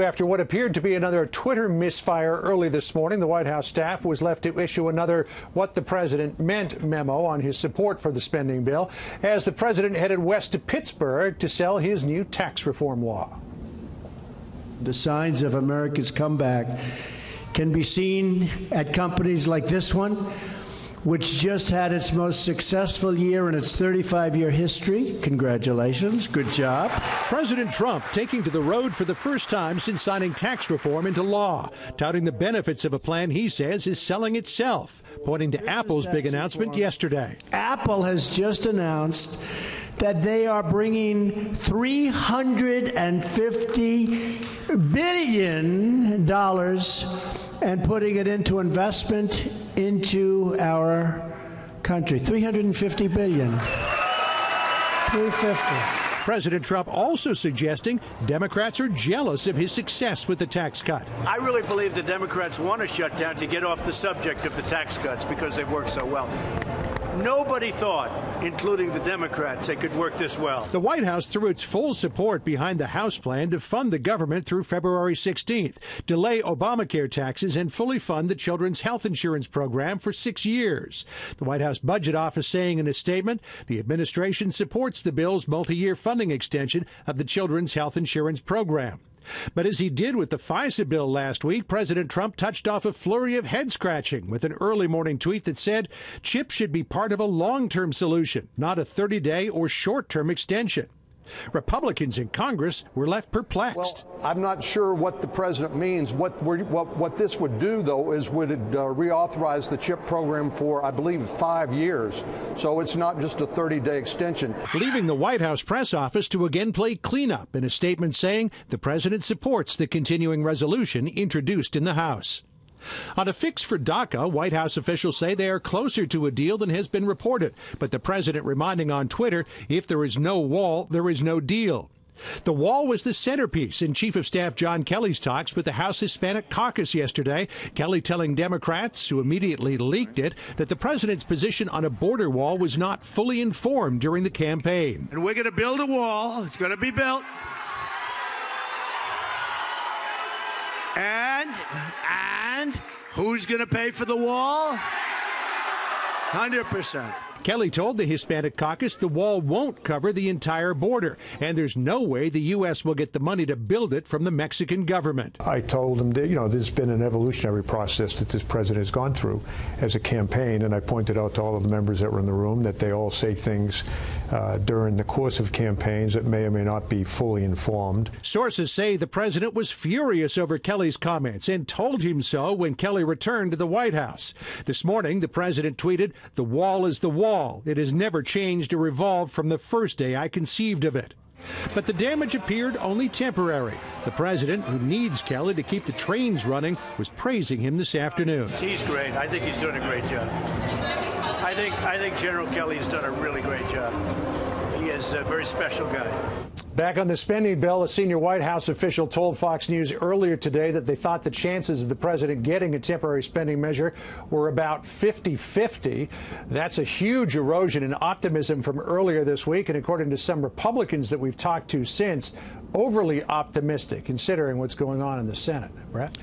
After what appeared to be another Twitter misfire early this morning, the White House staff was left to issue another What the President Meant memo on his support for the spending bill as the president headed west to Pittsburgh to sell his new tax reform law. The signs of America's comeback can be seen at companies like this one, which just had its most successful year in its 35-year history. Congratulations. Good job. President Trump taking to the road for the first time since signing tax reform into law, touting the benefits of a plan he says is selling itself, pointing to Apple's big announcement yesterday. Apple has just announced that they are bringing $350 billion and putting it into investment into our country. $350 billion. 350. President Trump also suggesting Democrats are jealous of his success with the tax cut. I really believe the Democrats want to shut down to get off the subject of the tax cuts because they've worked so well. Nobody thought, including the Democrats, they could work this well. The White House threw its full support behind the House plan to fund the government through February 16th, delay Obamacare taxes, and fully fund the children's health insurance program for 6 years. The White House Budget Office saying in a statement, the administration supports the bill's multi-year funding extension of the children's health insurance program. But as he did with the FISA bill last week, President Trump touched off a flurry of head-scratching with an early morning tweet that said CHIP should be part of a long-term solution, not a 30-day or short-term extension. Republicans in Congress were left perplexed. Well, I'm not sure what the president means. What this would do, though, is would reauthorize the CHIP program for, I believe, 5 years. So it's not just a 30-day extension. Leaving the White House press office to again play cleanup in a statement saying the president supports the continuing resolution introduced in the House. On a fix for DACA, White House officials say they are closer to a deal than has been reported, but the president reminding on Twitter, if there is no wall, there is no deal. The wall was the centerpiece in Chief of Staff John Kelly's talks with the House Hispanic Caucus yesterday. Kelly telling Democrats, who immediately leaked it, that the president's position on a border wall was not fully informed during the campaign. And we're going to build a wall. It's going to be built. And who's going to pay for the wall? 100%. Kelly told the Hispanic Caucus the wall won't cover the entire border, and there's no way the U.S. will get the money to build it from the Mexican government. I told him that, there's been an evolutionary process that this president has gone through as a campaign, and I pointed out to all of the members that were in the room that they all say things during the course of campaigns that may or may not be fully informed. Sources say the president was furious over Kelly's comments and told him so when Kelly returned to the White House. This morning, the president tweeted, "The wall is the wall. It has never changed or evolved from the first day I conceived of it." But the damage appeared only temporary. The president, who needs Kelly to keep the trains running, was praising him this afternoon. He's great. I think he's doing a great job. I think General Kelly's done a really great job. He is a very special guy. Back on the spending bill, a senior White House official told Fox News earlier today that they thought the chances of the president getting a temporary spending measure were about 50-50. That's a huge erosion in optimism from earlier this week, and according to some Republicans that we've talked to since, overly optimistic considering what's going on in the Senate. Brett?